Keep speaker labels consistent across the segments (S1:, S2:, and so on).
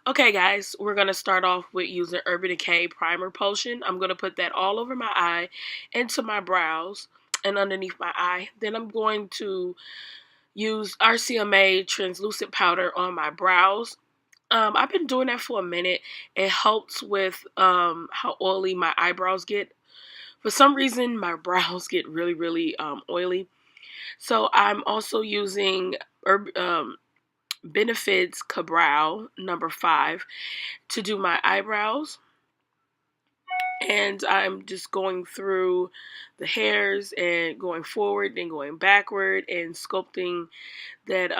S1: Okay guys, we're going to start off with using Urban Decay Primer Potion. I'm going to put that all over my eye, into my brows, and underneath my eye. Then I'm going to use RCMA translucent powder on my brows. I've been doing that for a minute. It helps with how oily my eyebrows get. For some reason, my brows get really oily. So I'm also using Benefits Cabral number 5 to do my eyebrows, and I'm just going through the hairs and going forward and going backward and sculpting that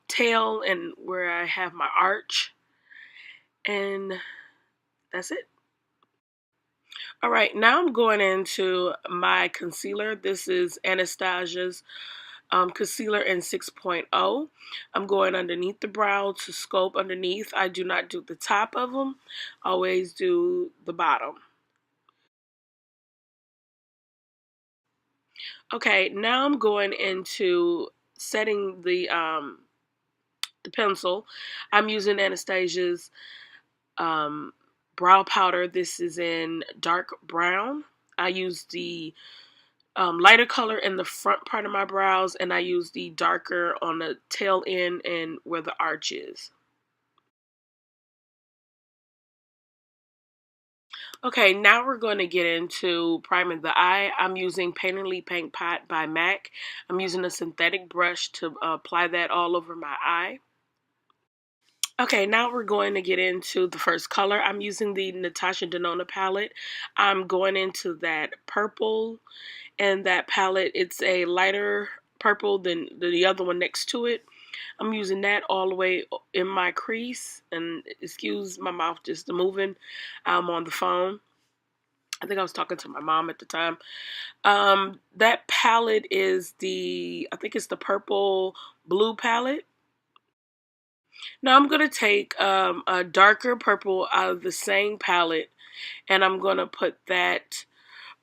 S1: tail and where I have my arch, and that's it. Alright, now I'm going into my concealer. This is Anastasia's concealer in 6.0. I'm going underneath the brow to sculpt underneath. I do not do the top of them. I always do the bottom. Okay, now I'm going into setting the pencil. I'm using Anastasia's brow powder. This is in dark brown. I use the lighter color in the front part of my brows, and I use the darker on the tail end and where the arch is. Okay, now we're going to get into priming the eye. I'm using Painterly Paint Pot by MAC. I'm using a synthetic brush to apply that all over my eye. Okay, now we're going to get into the first color. I'm using the Natasha Denona palette. I'm going into that purple, and that palette, it's a lighter purple than the other one next to it. I'm using that all the way in my crease, and excuse my mouth just moving. I'm on the phone. I think I was talking to my mom at the time. That palette is I think it's the purple blue palette. Now I'm going to take a darker purple out of the same palette, and I'm going to put that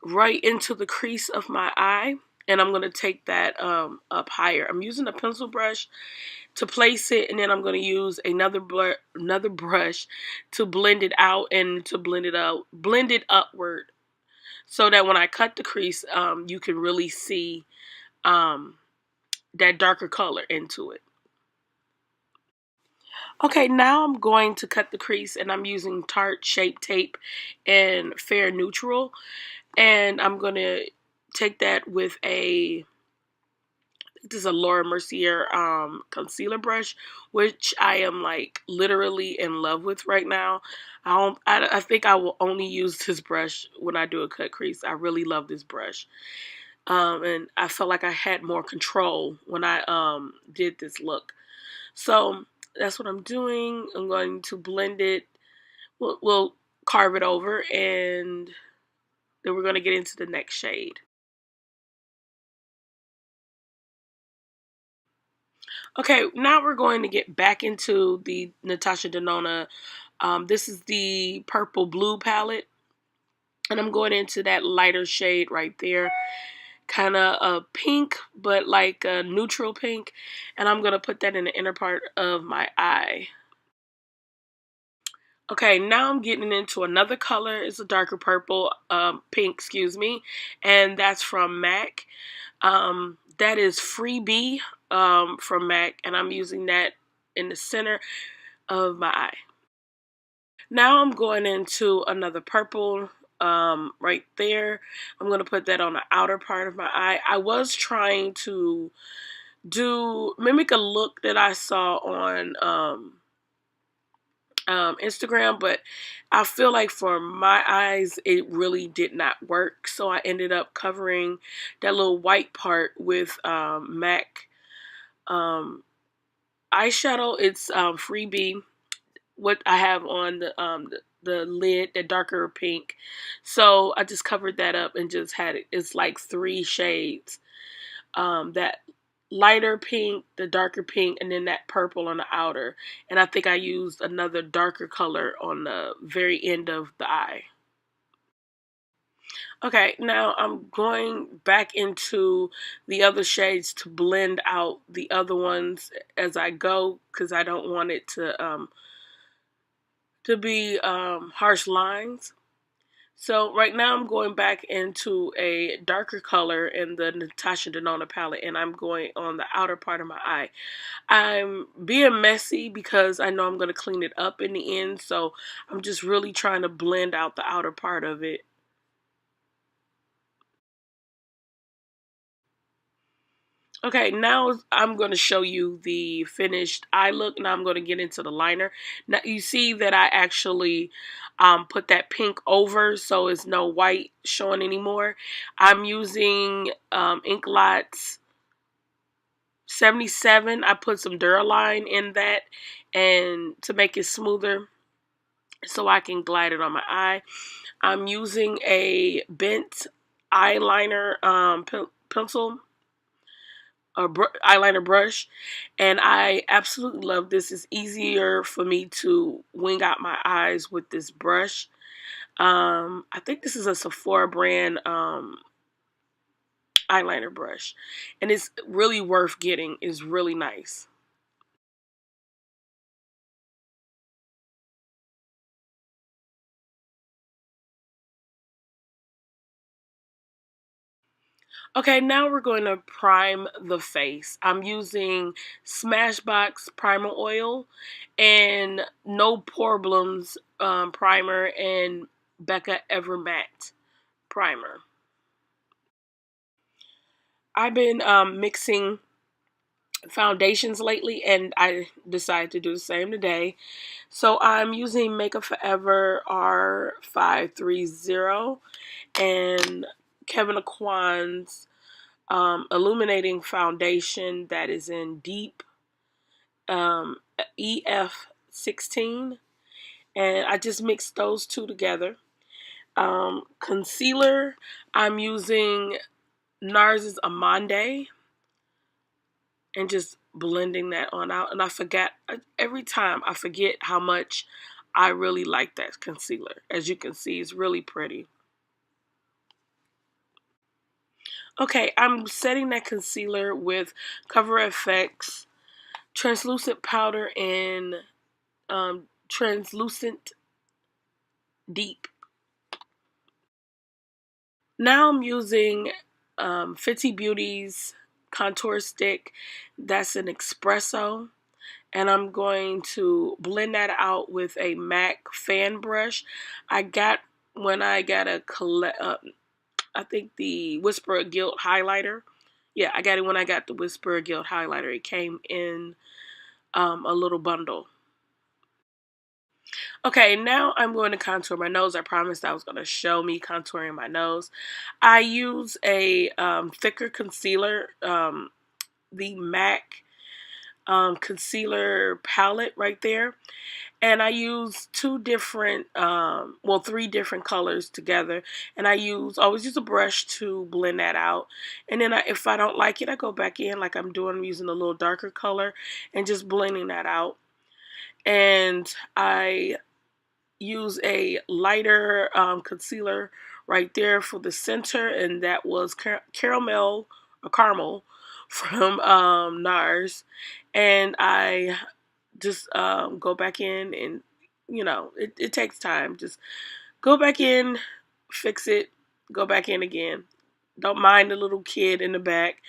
S1: right into the crease of my eye, and I'm going to take that up higher. I'm using a pencil brush to place it, and then I'm going to use another brush to blend it out and to blend it upward, so that when I cut the crease, you can really see that darker color into it. Okay, now I'm going to cut the crease, and I'm using Tarte Shape Tape and Fair Neutral, and I'm going to take that with this is a Laura Mercier concealer brush, which I am like literally in love with right now. I think I will only use this brush when I do a cut crease. I really love this brush. And I felt like I had more control when I did this look. So that's what I'm doing. I'm going to blend it. We'll carve it over, and then we're going to get into the next shade. Okay, now we're going to get back into the Natasha Denona. This is the purple blue palette, and I'm going into that lighter shade right there. Kind of a pink, but like a neutral pink, and I'm going to put that in the inner part of my eye. Okay, now I'm getting into another color. It's a darker purple, pink, excuse me, and that's from MAC. That is Freebie from MAC, and I'm using that in the center of my eye. Now I'm going into another purple right there. I'm going to put that on the outer part of my eye. I was trying to mimic a look that I saw on Instagram, but I feel like for my eyes it really did not work, so I ended up covering that little white part with MAC eyeshadow. It's Freebie. What I have on the lid, the darker pink, so I just covered that up and just had it. It's like 3 shades, that lighter pink, the darker pink, and then that purple on the outer. And I think I used another darker color on the very end of the eye. Okay, now I'm going back into the other shades to blend out the other ones as I go, because I don't want it to to be harsh lines. So right now I'm going back into a darker color in the Natasha Denona palette, and I'm going on the outer part of my eye. I'm being messy because I know I'm going to clean it up in the end, so I'm just really trying to blend out the outer part of it. Okay, now I'm going to show you the finished eye look. Now I'm going to get into the liner. Now you see that I actually put that pink over, so it's no white showing anymore. I'm using Inklots 77. I put some Duraline in that and to make it smoother so I can glide it on my eye. I'm using a bent eyeliner pencil, a eyeliner brush, and I absolutely love this. It's easier for me to wing out my eyes with this brush. I think this is a Sephora brand eyeliner brush, and it's really worth getting. It's really nice. Okay, now we're going to prime the face. I'm using Smashbox Primer Oil and No Problems Primer and Becca Ever Matte Primer. I've been mixing foundations lately, and I decided to do the same today. So I'm using Makeup Forever R530 and Kevyn Aucion's illuminating foundation that is in deep um, EF16, and I just mixed those two together. Concealer, I'm using Nars's Amande and just blending that on out. And I forgot, every time I forget how much I really like that concealer. As you can see, it's really pretty. Okay, I'm setting that concealer with Cover FX translucent powder and translucent deep. Now I'm using Fenty Beauty's contour stick. That's an espresso. And I'm going to blend that out with a MAC fan brush. I got when I got I think the Whisper of Guilt highlighter. Yeah, I got it when I got the Whisper of Guilt highlighter. It came in a little bundle. Okay, now I'm going to contour my nose. I promised I was going to show me contouring my nose. I use a thicker concealer, the MAC concealer palette right there. And I use two different, three different colors together. And I always use a brush to blend that out. And then if I don't like it, I go back in like I'm doing, using a little darker color and just blending that out. And I use a lighter concealer right there for the center, and that was caramel or caramel from NARS. And I just go back in, and it takes time. Just go back in, fix it, go back in again. Don't mind the little kid in the back.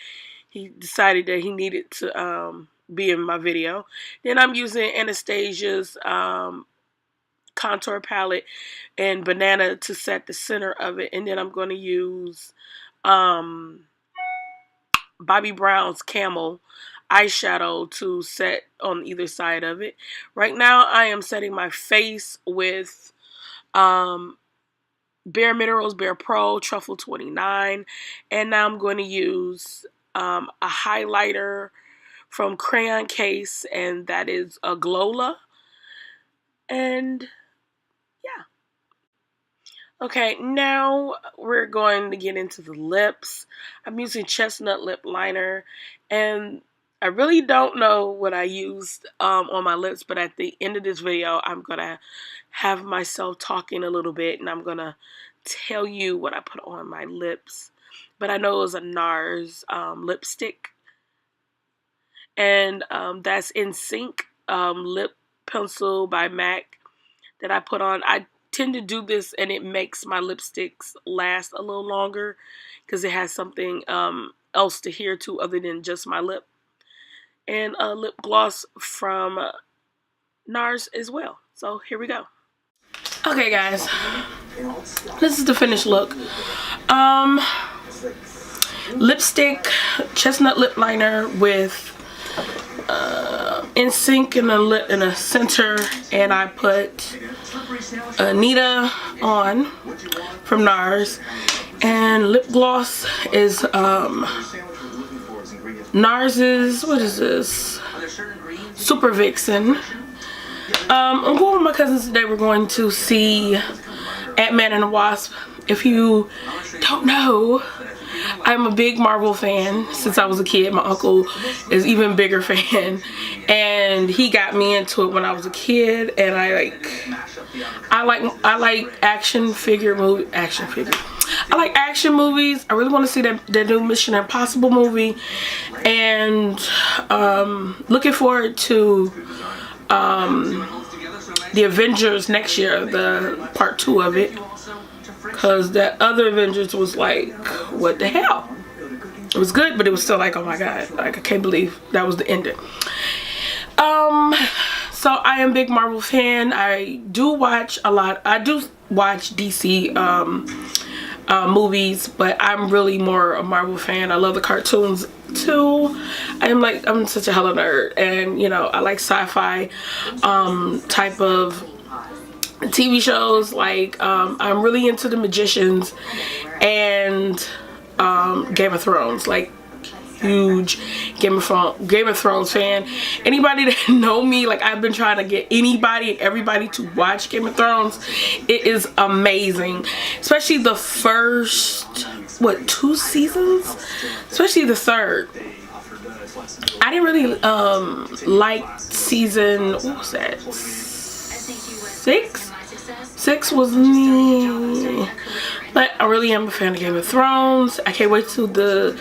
S1: He decided that he needed to be in my video. Then I'm using Anastasia's contour palette and banana to set the center of it, and then I'm going to use um, Bobbi Brown's Camel eyeshadow to set on either side of it. Right now I am setting my face with um, Bare Minerals Bare Pro Truffle 29, and now I'm going to use a highlighter from Crayon Case, and that is a glowla. And yeah. Okay, now we're going to get into the lips. I'm using Chestnut Lip Liner, and I really don't know what I used on my lips, but at the end of this video, I'm going to have myself talking a little bit, and I'm going to tell you what I put on my lips. But I know it was a NARS lipstick, and that's In Sync Lip Pencil by MAC. that I put on. I tend to do this and it makes my lipsticks last a little longer because it has something else to adhere to other than just my lip. And a lip gloss from NARS as well. So here we go. Okay guys, this is the finished look. Lipstick, chestnut lip liner with NSYNC in the center, and I put Anita on from NARS, and lip gloss is NARS's, what is this, Super Vixen. I'm going with my cousins today. We're going to see Ant-Man and the Wasp. If you don't know, I'm a big Marvel fan since I was a kid. My uncle is even bigger fan, and he got me into it when I was a kid. And I like action movies. I like action movies. I really want to see that new Mission Impossible movie, and looking forward to the Avengers next year, the part 2 of it. Because that other Avengers was like, what the hell? It was good, but it was still like, oh my god, like I can't believe that was the ending. So I am a big Marvel fan. I do watch a lot. I do watch DC movies, but I'm really more a Marvel fan. I love the cartoons too. I'm such a hella nerd, and you know, I like sci-fi type of TV shows. Like I'm really into the Magicians and Game of Thrones. Like huge Game of Thrones fan. Anybody that know me, like I've been trying to get anybody and everybody to watch Game of Thrones. It is amazing, especially the first 2 seasons, especially the third. I didn't really like season, what was that, 6 was me, but I really am a fan of Game of Thrones. I can't wait till they're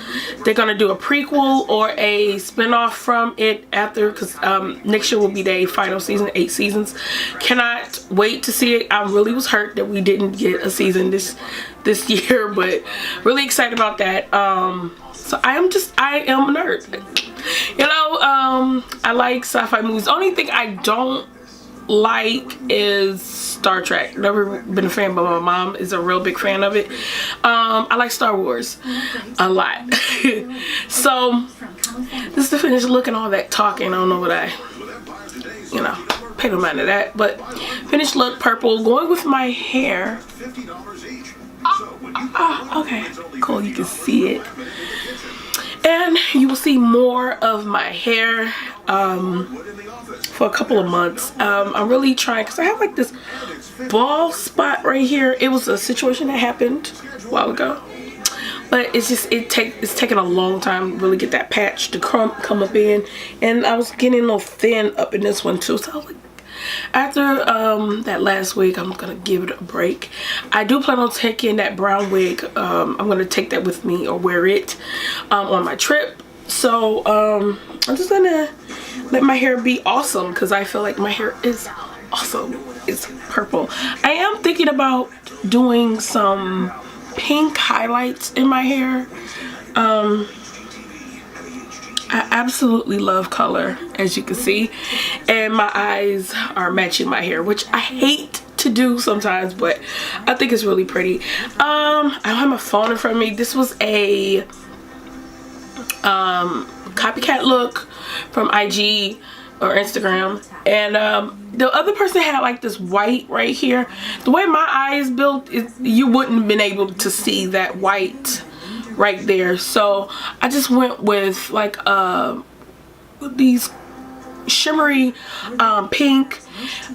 S1: gonna do a prequel or a spin-off from it after, because next year will be their final season, 8 seasons. Cannot wait to see it. I really was hurt that we didn't get a season this year, but really excited about that. So I am a nerd, you know. I like sci-fi movies. The only thing I don't like is Star Trek. Never been a fan, but my mom is a real big fan of it. I like Star Wars a lot. So this is the finished look and all that talking. I don't know what pay no mind to that, but finished look, purple, going with my hair. Okay, cool, you can see it. And you will see more of my hair for a couple of months. I'm really trying, because I have like this bald spot right here. It was a situation that happened a while ago, but it's taking a long time to really get that patch to come up in, and I was getting a little thin up in this one too. So I was like, after that last wig, I'm gonna give it a break. I do plan on taking that brown wig. I'm gonna take that with me or wear it on my trip. So I'm just gonna let my hair be awesome, because I feel like my hair is awesome. It's purple. I am thinking about doing some pink highlights in my hair. I absolutely love color, as you can see, and my eyes are matching my hair, which I hate to do sometimes, but I think it's really pretty. I don't have my phone in front of me. This was a copycat look from IG or Instagram, and the other person had like this white right here. The way my eyes built, you wouldn't have been able to see that white right there. So I just went with like these shimmery pink,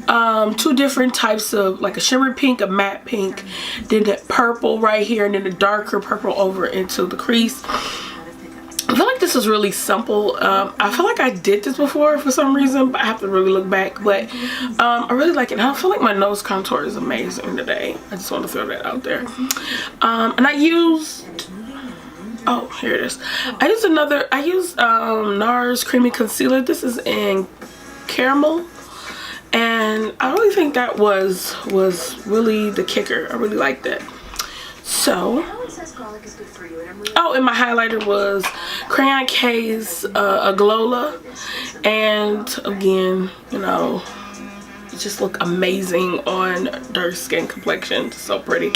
S1: 2 different types of, like a shimmery pink, a matte pink, then the purple right here, and then the darker purple over into the crease. I feel like this is really simple. I feel like I did this before for some reason, but I have to really look back. But I really like it. I feel like my nose contour is amazing today. I just want to throw that out there. And I used, oh, here it is. I used NARS Creamy Concealer. This is in Caramel. And I really think that was really the kicker. I really liked it. So, oh, and my highlighter was Crayon K's a glowla, and again, you know, it just look amazing on dark skin complexion. So pretty.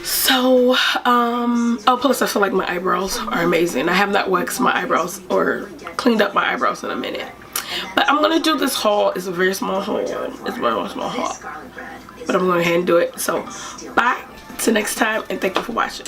S1: So oh, plus I feel like my eyebrows are amazing. I have not waxed my eyebrows or cleaned up my eyebrows in a minute, but I'm gonna do this haul. It's a very small haul. It's a very small haul, but I'm going to go ahead and do it. So bye till next time, and thank you for watching.